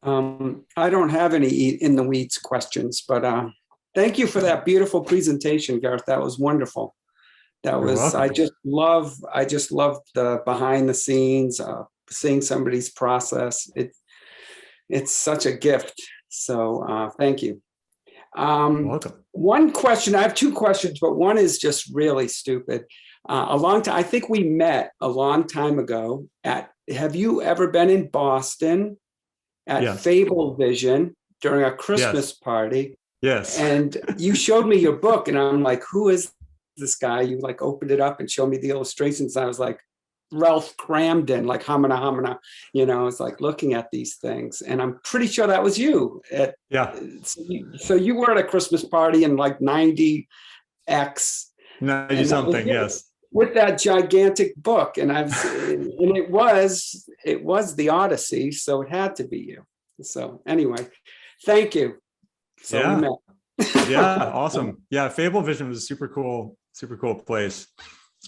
I don't have any in the weeds questions, but thank you for that beautiful presentation, Gareth. That was wonderful. That You're was, welcome. I just love the behind the scenes, seeing somebody's process. It's such a gift. So thank you. You're welcome. One question, I have 2 questions, but one is just really stupid. I think we met a long time ago have you ever been in Boston at Yes. Fable Vision during a Christmas party? Yes. And you showed me your book, and I'm like, who is this guy? You like opened it up and showed me the illustrations. I was like, Ralph Cramden, like Hamana Hamana, it's like looking at these things. And I'm pretty sure that was you. Yeah. So you were at a Christmas party in like 90X. 90 something, yes. With that gigantic book. And it was the Odyssey. So it had to be you. So anyway, thank you. So Yeah. we met. Yeah, awesome. Yeah, Fable Vision was a super cool place.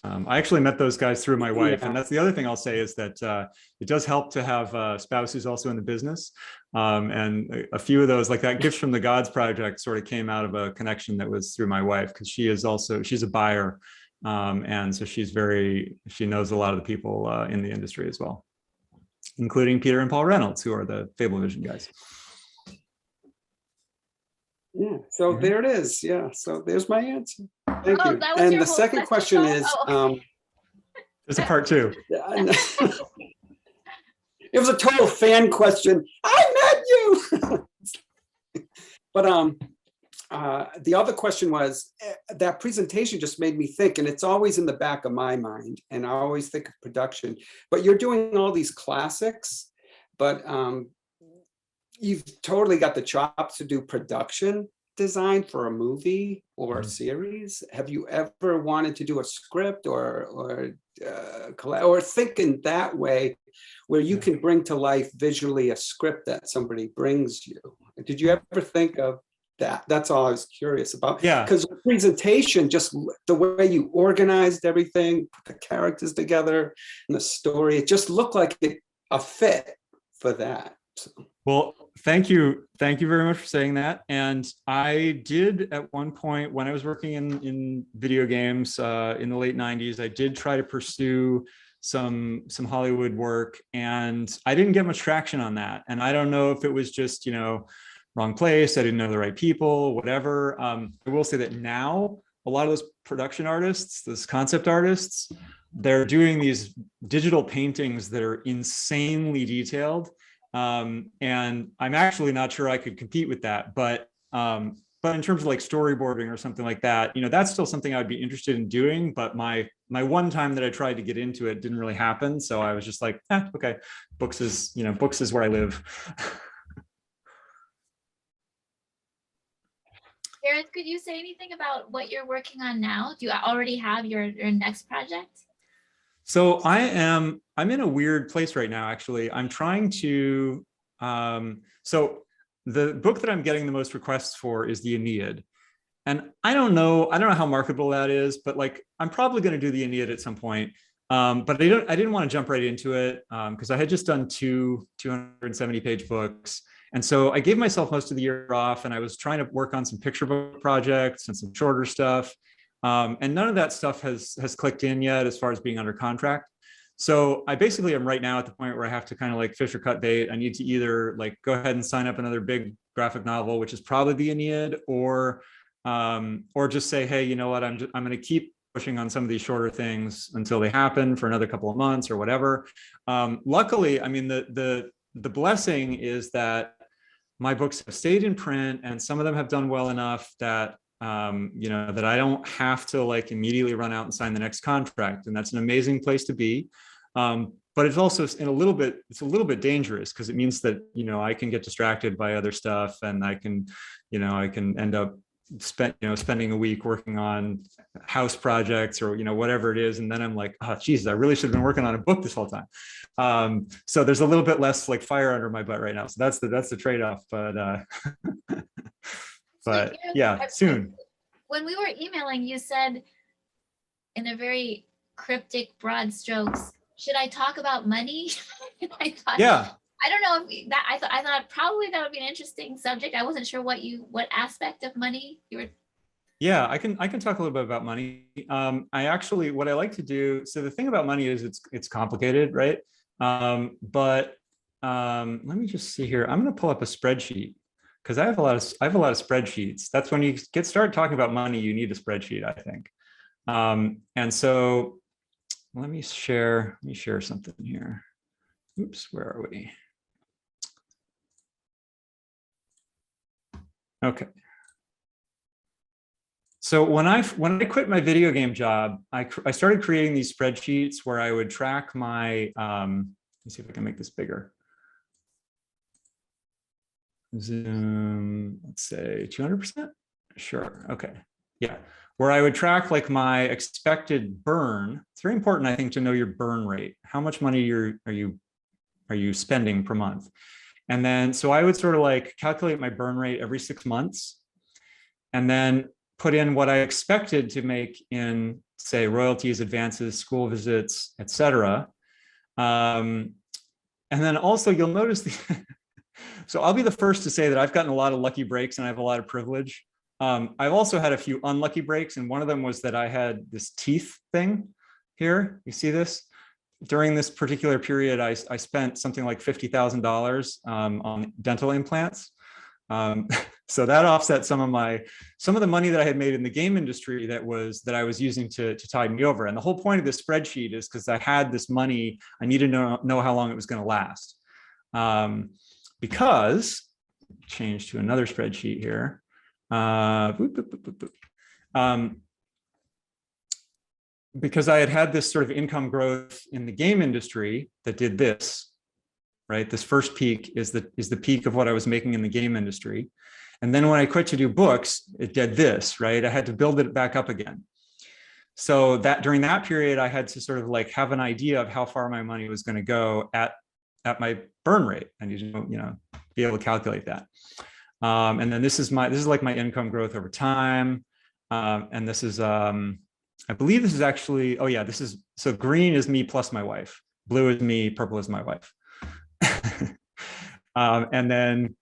I actually met those guys through my wife, Yeah. and that's the other thing I'll say is that it does help to have a spouse who's also in the business. And a few of those, like that Gifts from the Gods project, sort of came out of a connection that was through my wife, because she's a buyer, and so she knows a lot of the people in the industry as well, including Peter and Paul Reynolds, who are the Fablevision guys. Yeah, so Mhm. there it is. Yeah, so there's my answer. Thank Oh, you. that was And your the whole second question question, is, though? There's a part 2. it was a total fan question. I met you. But the other question was, that presentation just made me think, and it's always in the back of my mind, and I always think of production, but you're doing all these classics, but you've totally got the chops to do production design for a movie or a series. Have you ever wanted to do a script or think in that way, where you can bring to life visually a script that somebody brings you? Did you ever think of that? That's all I was curious about. Yeah. Because the presentation, just the way you organized everything, put the characters together and the story, it just looked like a fit for that. So. Well, thank you very much for saying that. And I did at one point, when I was working in video games in the late 90s, I did try to pursue some Hollywood work, and I didn't get much traction on that. And I don't know if it was just, wrong place, I didn't know the right people, whatever. I will say that now a lot of those production artists, those concept artists, they're doing these digital paintings that are insanely detailed. And I'm actually not sure I could compete with that, but in terms of like storyboarding or something like that, that's still something I would be interested in doing. But my one time that I tried to get into it didn't really happen. So I was just like, okay, books is where I live. Gareth, could you say anything about what you're working on now? Do you already have your next project? So I'm in a weird place right now, actually. I'm trying to, so the book that I'm getting the most requests for is the Iliad. And I don't know how marketable that is, but like, I'm probably going to do the Iliad at some point. But I didn't want to jump right into it because I had just done 270-page books. And so I gave myself most of the year off, and I was trying to work on some picture book projects and some shorter stuff. And none of that stuff has clicked in yet as far as being under contract. So I basically am right now at the point where I have to kind of like fish or cut bait. I need to either like go ahead and sign up another big graphic novel, which is probably the Iliad, or just say, hey, you know what, I'm going to keep pushing on some of these shorter things until they happen for another couple of months or whatever. Luckily, I mean, the blessing is that my books have stayed in print, and some of them have done well enough that that I don't have to like immediately run out and sign the next contract. And that's an amazing place to be. But it's also it's a little bit dangerous, because it means that, I can get distracted by other stuff, and I can end up spending a week working on house projects or, whatever it is. And then I'm like, oh, Jesus, I really should have been working on a book this whole time. So there's a little bit less like fire under my butt right now. So that's the trade-off, but yeah, soon. When we were emailing, you said in a very cryptic, broad strokes, should I talk about money? I thought, yeah. I don't know if that, I thought probably that would be an interesting subject. I wasn't sure what aspect of money you were. Yeah, I can talk a little bit about money. What I like to do, so the thing about money is it's complicated, right? But let me just see here. I'm going to pull up a spreadsheet, because I have a lot of spreadsheets. That's when you start talking about money, you need a spreadsheet, I think. And so let me share something here. Oops, where are we? Okay. So when I quit my video game job, I started creating these spreadsheets where I would track my, let me see if I can make this bigger. Zoom, let's say 200%. Sure. Okay. Yeah. Where I would track like my expected burn. It's very important, I think, to know your burn rate. How much money are you spending per month? And then, so I would sort of like calculate my burn rate every 6 months, and then put in what I expected to make in say royalties, advances, school visits, etc. And then also you'll notice so I'll be the first to say that I've gotten a lot of lucky breaks and I have a lot of privilege. I've also had a few unlucky breaks, and one of them was that I had this teeth thing here. You see this? During this particular period, I spent something like $50,000 on dental implants. So that offset some of the money that I had made in the game industry that I was using to tide me over. And the whole point of this spreadsheet is because I had this money, I needed to know how long it was going to last. Because change to another spreadsheet here. Because I had this sort of income growth in the game industry that did this, right? This first peak is the peak of what I was making in the game industry. And then when I quit to do books, it did this, right? I had to build it back up again. So that during that period, I had to sort of like have an idea of how far my money was going to go at my burn rate. I need to, be able to calculate that. And then this is like my income growth over time. And this is, I believe this is actually, oh yeah, so green is me plus my wife. Blue is me, purple is my wife. And then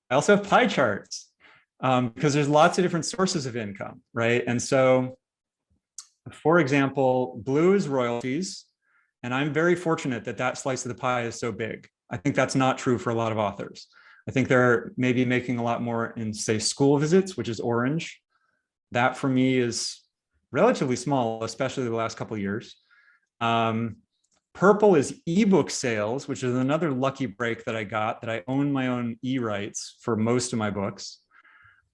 I also have pie charts because there's lots of different sources of income, right? And so, for example, blue is royalties. And I'm very fortunate that slice of the pie is so big. I think that's not true for a lot of authors. I think they're maybe making a lot more in, say, school visits, which is orange. That for me is relatively small, especially the last couple of years. Purple is ebook sales, which is another lucky break that I got, that I own my own e-rights for most of my books.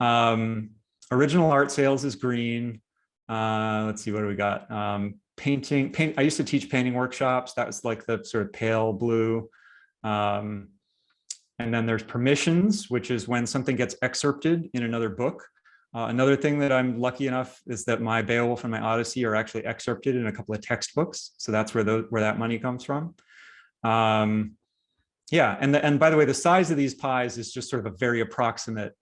Original art sales is green. Let's see, what do we got? Painting. I used to teach painting workshops. That was like the sort of pale blue. And then there's permissions, which is when something gets excerpted in another book. Another thing that I'm lucky enough is that my Beowulf and my Odyssey are actually excerpted in a couple of textbooks. So that's where that money comes from. Yeah, and by the way, the size of these pies is just sort of a very approximate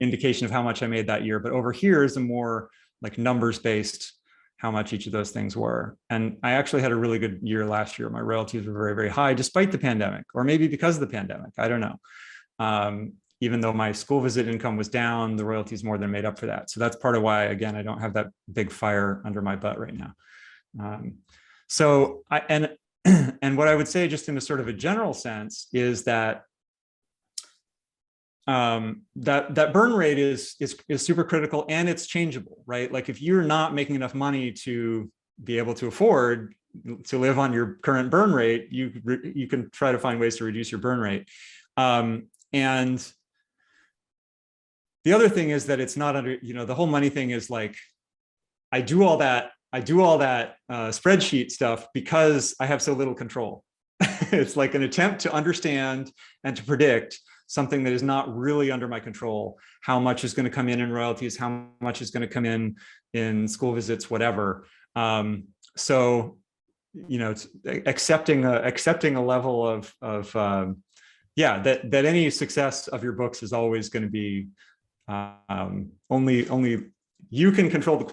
indication of how much I made that year. But over here is a more like numbers-based how much each of those things were. And I actually had a really good year last year. My royalties were very, very high despite the pandemic, or maybe because of the pandemic, I don't know. Even though my school visit income was down, the royalties more than made up for that. So that's part of why, again, I don't have that big fire under my butt right now. And what I would say just in a sort of a general sense is that that burn rate is super critical, and it's changeable, right? Like if you're not making enough money to be able to afford to live on your current burn rate, you can try to find ways to reduce your burn rate. And the other thing is that it's not under, the whole money thing is like, I do all that spreadsheet stuff because I have so little control. It's like an attempt to understand and to predict something that is not really under my control. How much is going to come in royalties? How much is going to come in school visits? Whatever. So, it's accepting a level of that any success of your books is always going to be only you can control the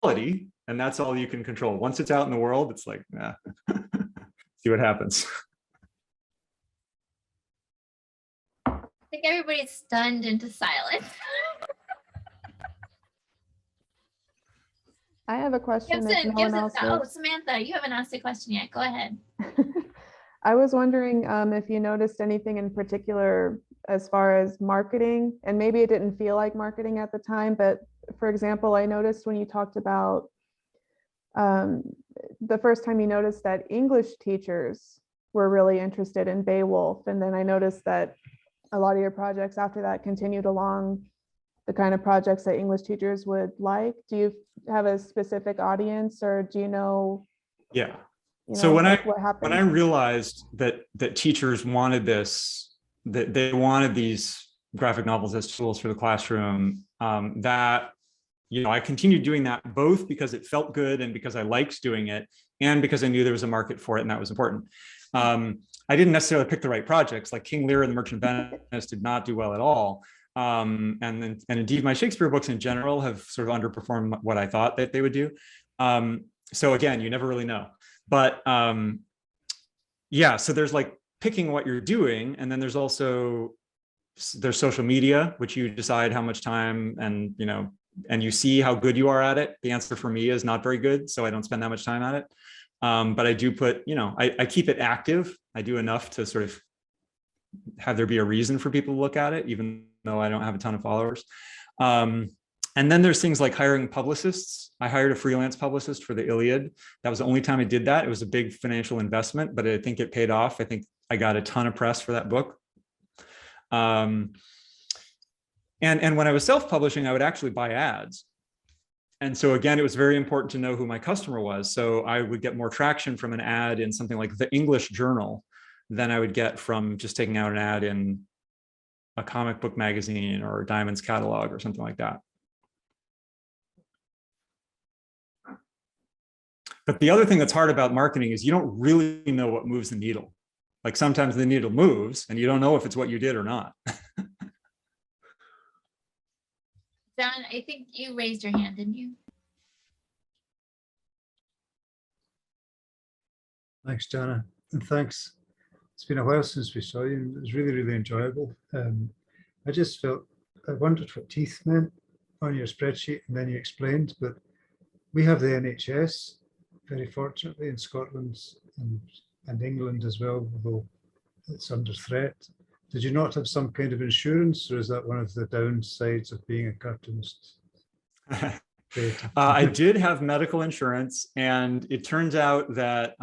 quality, and that's all you can control. Once it's out in the world, it's like, see what happens. I think everybody's stunned into silence. I have a question. Samantha, you haven't asked a question yet. Go ahead. I was wondering if you noticed anything in particular as far as marketing, and maybe it didn't feel like marketing at the time, but for example, I noticed when you talked about the first time you noticed that English teachers were really interested in Beowulf, and then I noticed that a lot of your projects after that continued along the kind of projects that English teachers would like. Do you have a specific audience, or do you know? Yeah. So when I realized that teachers wanted this, that they wanted these graphic novels as tools for the classroom, that I continued doing that both because it felt good and because I liked doing it, and because I knew there was a market for it, and that was important. I didn't necessarily pick the right projects. Like King Lear and the Merchant of Venice did not do well at all. and indeed my Shakespeare books in general have sort of underperformed what I thought that they would do. So again, you never really know. But yeah, so there's like picking what you're doing, and then there's social media, which you decide how much time and you see how good you are at it. The answer for me is not very good, so I don't spend that much time at it. But I do put, I keep it active. I do enough to sort of have there be a reason for people to look at it, even though I don't have a ton of followers. And then there's things like hiring publicists. I hired a freelance publicist for the Iliad. That was the only time I did that. It was a big financial investment, but I think it paid off. I think I got a ton of press for that book. And when I was self-publishing, I would actually buy ads. And so again, it was very important to know who my customer was. So I would get more traction from an ad in something like the English Journal than I would get from just taking out an ad in a comic book magazine or Diamond's catalog or something like that. But the other thing that's hard about marketing is you don't really know what moves the needle. Like sometimes the needle moves and you don't know if it's what you did or not. Don, I think you raised your hand, didn't you? Thanks, Jana, and thanks. It's been a while since we saw you. It was really, really enjoyable. I just felt, I wondered what teeth meant on your spreadsheet, and then you explained, but we have the NHS, very fortunately, in Scotland and England as well, although it's under threat. Did you not have some kind of insurance, or is that one of the downsides of being a cartoonist? I did have medical insurance, and it turns out that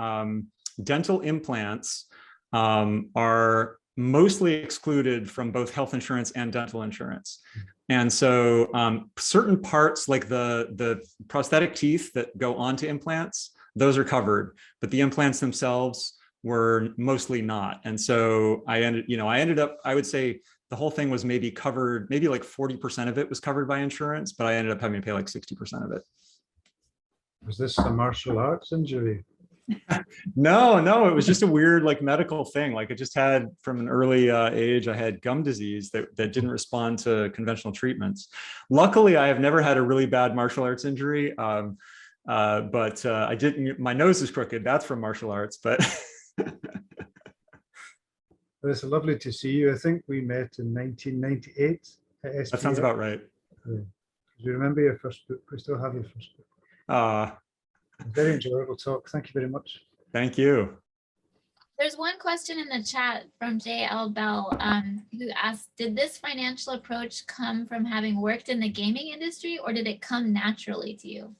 dental implants are mostly excluded from both health insurance and dental insurance. And so certain parts like the prosthetic teeth that go onto implants, those are covered, but the implants themselves were mostly not. And so I ended up, I would say the whole thing was maybe covered, maybe like 40% of it was covered by insurance, but I ended up having to pay like 60% of it. Was this a martial arts injury? No, it was just a weird like medical thing. Like I just had from an early age, I had gum disease that didn't respond to conventional treatments. Luckily, I have never had a really bad martial arts injury. But I didn't, my nose is crooked. That's from martial arts, but. Well, it's lovely to see you. I think we met in 1998 at SPF. That sounds about right. Yeah. Do you remember your first book? We still have your first book. Very enjoyable talk. Thank you very much. Thank you. There's one question in the chat from J.L. Bell who asked, did this financial approach come from having worked in the gaming industry, or did it come naturally to you?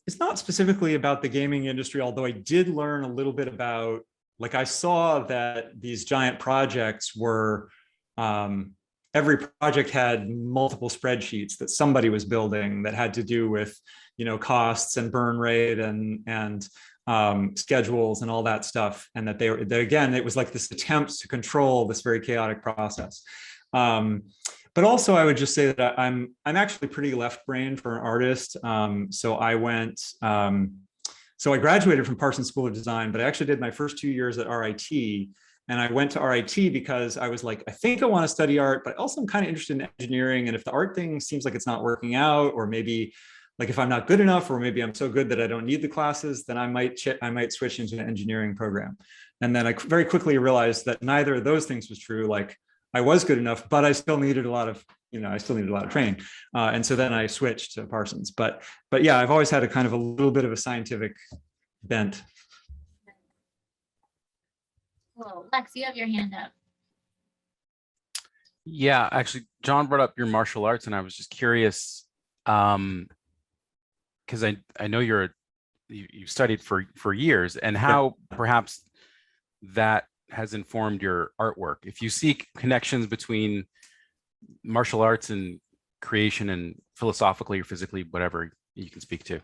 It's not specifically about the gaming industry, although I did learn a little bit about, like I saw that these giant projects were, every project had multiple spreadsheets that somebody was building that had to do with, costs and burn rate and schedules and all that stuff. And that again, it was like this attempt to control this very chaotic process. But also I would just say that I'm actually pretty left-brained for an artist. So I went, so I graduated from Parsons School of Design, but I actually did my first 2 years at RIT. And I went to RIT because I was like, I think I want to study art, but also I'm kind of interested in engineering. And if the art thing seems like it's not working out, or maybe like if I'm not good enough, or maybe I'm so good that I don't need the classes, then I might switch into an engineering program. And then I very quickly realized that neither of those things was true. Like I was good enough, but I still needed a lot of, training. And so then I switched to Parsons. But yeah, I've always had a kind of a little bit of a scientific bent. Well, Lex, you have your hand up. Yeah, actually, John brought up your martial arts, and I was just curious, because I know you studied for years, and how perhaps that has informed your artwork. If you see connections between martial arts and creation, and philosophically or physically, whatever you can speak to.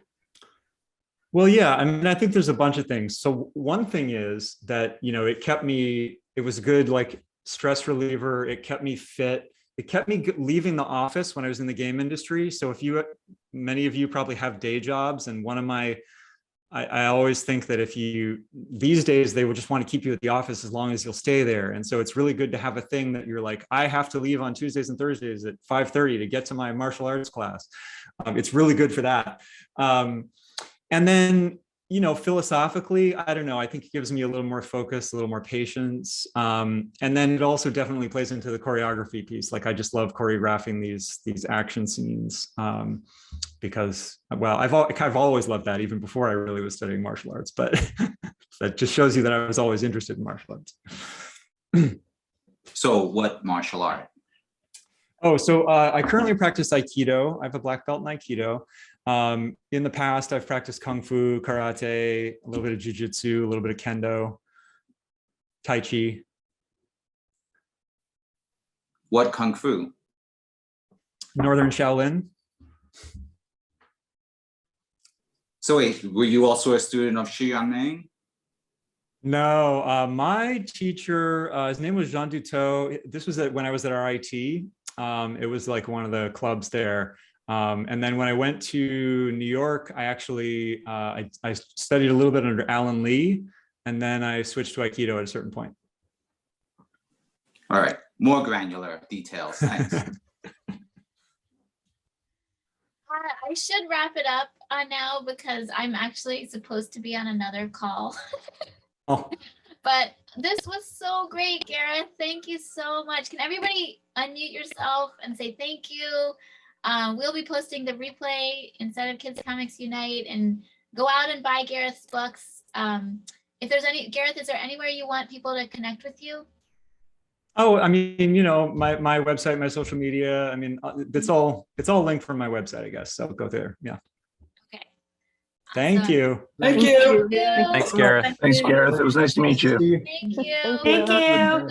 Well, yeah, I mean, I think there's a bunch of things. So one thing is that, it was a good like stress reliever. It kept me fit. It kept me leaving the office when I was in the game industry. So many of you probably have day jobs, and one of my I always think that these days, they will just want to keep you at the office as long as you'll stay there. And so it's really good to have a thing that you're like, I have to leave on Tuesdays and Thursdays at 5:30 to get to my martial arts class. It's really good for that. And then, philosophically, I don't know, I think it gives me a little more focus, a little more patience. And then it also definitely plays into the choreography piece. Like, I just love choreographing these action scenes because, well, I've always loved that even before I really was studying martial arts, but that just shows you that I was always interested in martial arts. So what martial art? Oh, so I currently practice Aikido. I have a black belt in Aikido. In the past, I've practiced Kung Fu, Karate, a little bit of Jiu-Jitsu, a little bit of Kendo, Tai Chi. What Kung Fu? Northern Shaolin. So wait, were you also a student of Shi Yang? No, my teacher, his name was Jean Duteau. This was when I was at RIT. It was like one of the clubs there. And then when I went to New York, I actually, I studied a little bit under Alan Lee, and then I switched to Aikido at a certain point. All right, more granular details. Thanks. I should wrap it up now because I'm actually supposed to be on another call. Oh, But this was so great, Gareth. Thank you so much. Can everybody unmute yourself and say thank you? We'll be posting the replay instead of Kids Comics Unite, and go out and buy Gareth's books. If there's Gareth, is there anywhere you want people to connect with you? oh, I mean, my website, my social media. I mean, it's all linked from my website, I guess. So go there. Yeah. Okay. Thank Awesome. you. Thank you. Thanks, Gareth. Thanks, Gareth. It was nice to meet you. Thank you. Thank you.